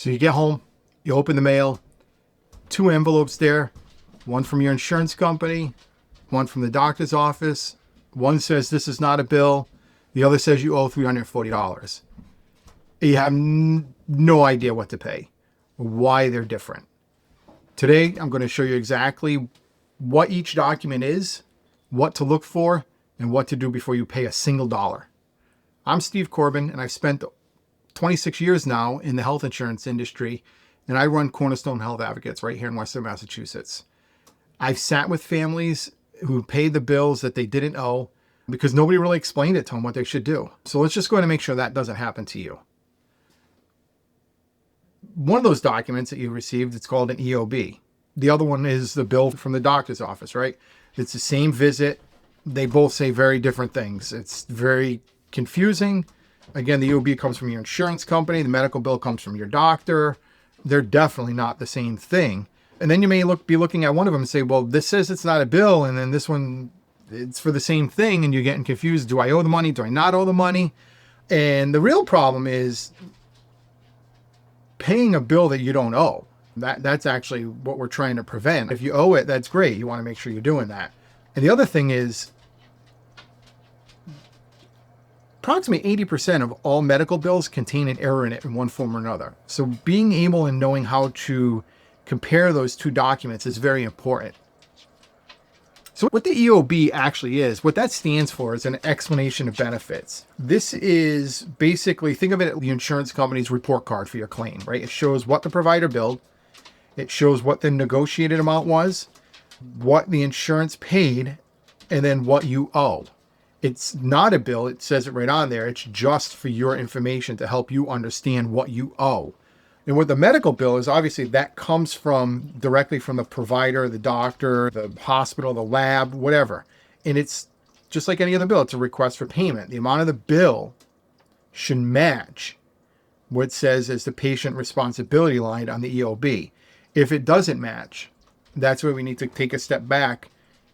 So you get home, you open the mail, 2 envelopes there, one from your insurance company, one from the doctor's office. One says this is not a bill. The other says you owe $340. You have no idea what to pay, why they're different. Today, I'm going to show you exactly what each document is, what to look for, and what to do before you pay a single dollar. I'm Steve Corbin, and I've spent 26 years now in the health insurance industry, and I run Cornerstone Health Advocates right here in Western Massachusetts. I've sat with families who paid the bills that they didn't owe because nobody really explained it to them what they should do. So let's just go ahead and make sure that doesn't happen to you. One of those documents that you received, it's called an EOB. The other one is the bill from the doctor's office, right? It's the same visit. They both say very different things. It's very confusing. Again, the EOB comes from your insurance company. The medical bill comes from your doctor. They're definitely not the same thing. And then you may be looking at one of them and say, well, this says it's not a bill. And then this one, it's for the same thing. And you're getting confused. Do I owe the money? Do I not owe the money? And the real problem is paying a bill that you don't owe. That's actually what we're trying to prevent. If you owe it, that's great. You want to make sure you're doing that. And the other thing is, approximately 80% of all medical bills contain an error in it in one form or another. So being able and knowing how to compare those two documents is very important. So what the EOB actually is, what that stands for is an explanation of benefits. This is basically, think of it as the insurance company's report card for your claim, right? It shows what the provider billed. It shows what the negotiated amount was, what the insurance paid, and then what you owe. It's not a bill. It says it right on there. It's just for your information to help you understand what you owe. And what the medical bill is, obviously that comes from directly from the provider, the doctor, the hospital, the lab, whatever. And it's just like any other bill. It's a request for payment. The amount of the bill should match what it says as the patient responsibility line on the EOB. If it doesn't match, that's where we need to take a step back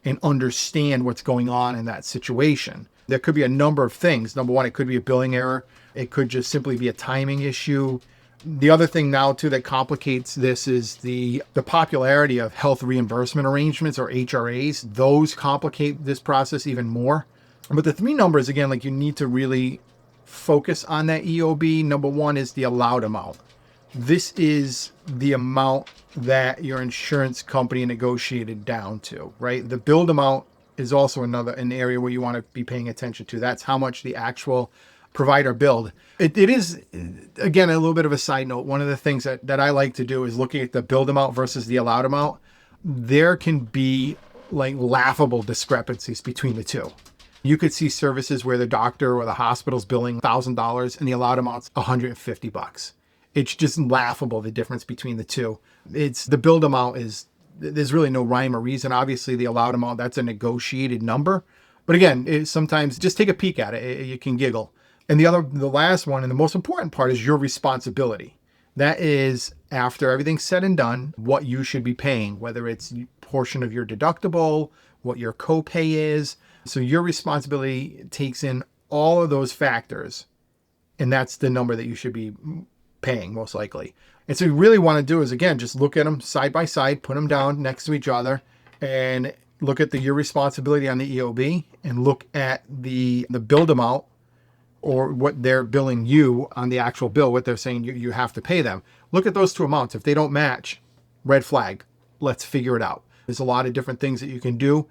and understand what's going on in that situation. There could be a number of things. Number one, it could be a billing error. It could just simply be a timing issue. The other thing now too that complicates this is the popularity of health reimbursement arrangements, or HRAs. Those complicate this process even more. But the 3 numbers, again, like you need to really focus on that EOB. Number one is the allowed amount. This is the amount that your insurance company negotiated down to, right? The billed amount is also an area where you want to be paying attention to. That's how much the actual provider billed. It is, again, a little bit of a side note. One of the things that I like to do is looking at the billed amount versus the allowed amount. There can be like laughable discrepancies between the two. You could see services where the doctor or the hospital's billing $1,000 and the allowed amount's $150. It's just laughable, the difference between the two. It's the billed amount there's really no rhyme or reason. Obviously, the allowed amount, that's a negotiated number. But again, sometimes just take a peek at it. You can giggle. And the last one, and the most important part, is your responsibility. That is, after everything's said and done, what you should be paying, whether it's a portion of your deductible, what your copay is. So your responsibility takes in all of those factors, and that's the number that you should be paying most likely. And so you really want to do is, again, just look at them side by side, put them down next to each other, and look at your responsibility on the EOB, and look at the billed amount, or what they're billing you on the actual bill, what they're saying you have to pay them. Look at those two amounts. If they don't match, red flag. Let's figure it out. There's a lot of different things that you can do,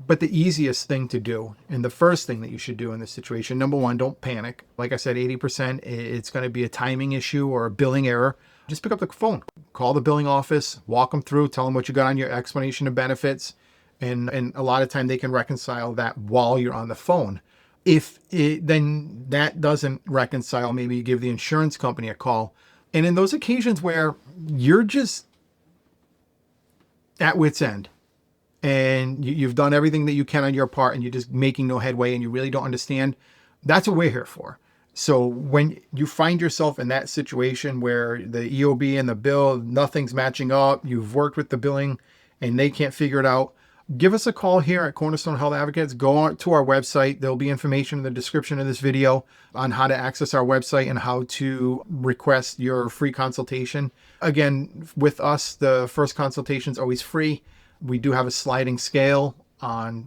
but the easiest thing to do, and the first thing that you should do in this situation, number one, don't panic. Like I said, 80%, it's going to be a timing issue or a billing error. Just pick up the phone, call the billing office, walk them through, tell them what you got on your explanation of benefits. And a lot of time they can reconcile that while you're on the phone. If then that doesn't reconcile, maybe you give the insurance company a call. And in those occasions where you're just at wit's end, and you've done everything that you can on your part, and you're just making no headway, and you really don't understand, that's what we're here for. So when you find yourself in that situation where the EOB and the bill, nothing's matching up, you've worked with the billing and they can't figure it out, give us a call here at Cornerstone Health Advocates. Go on to our website. There'll be information in the description of this video on how to access our website and how to request your free consultation. Again, with us, the first consultation is always free. We do have a sliding scale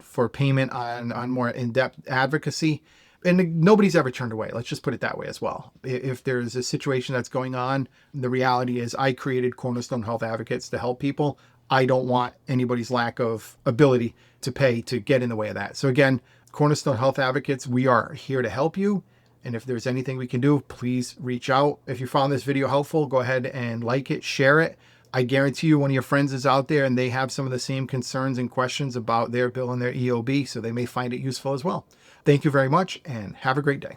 for payment on more in-depth advocacy. And nobody's ever turned away. Let's just put it that way as well. If there's a situation that's going on, the reality is I created Cornerstone Health Advocates to help people. I don't want anybody's lack of ability to pay to get in the way of that. So again, Cornerstone Health Advocates, we are here to help you. And if there's anything we can do, please reach out. If you found this video helpful, go ahead and like it, share it. I guarantee you one of your friends is out there and they have some of the same concerns and questions about their bill and their EOB, so they may find it useful as well. Thank you very much and have a great day.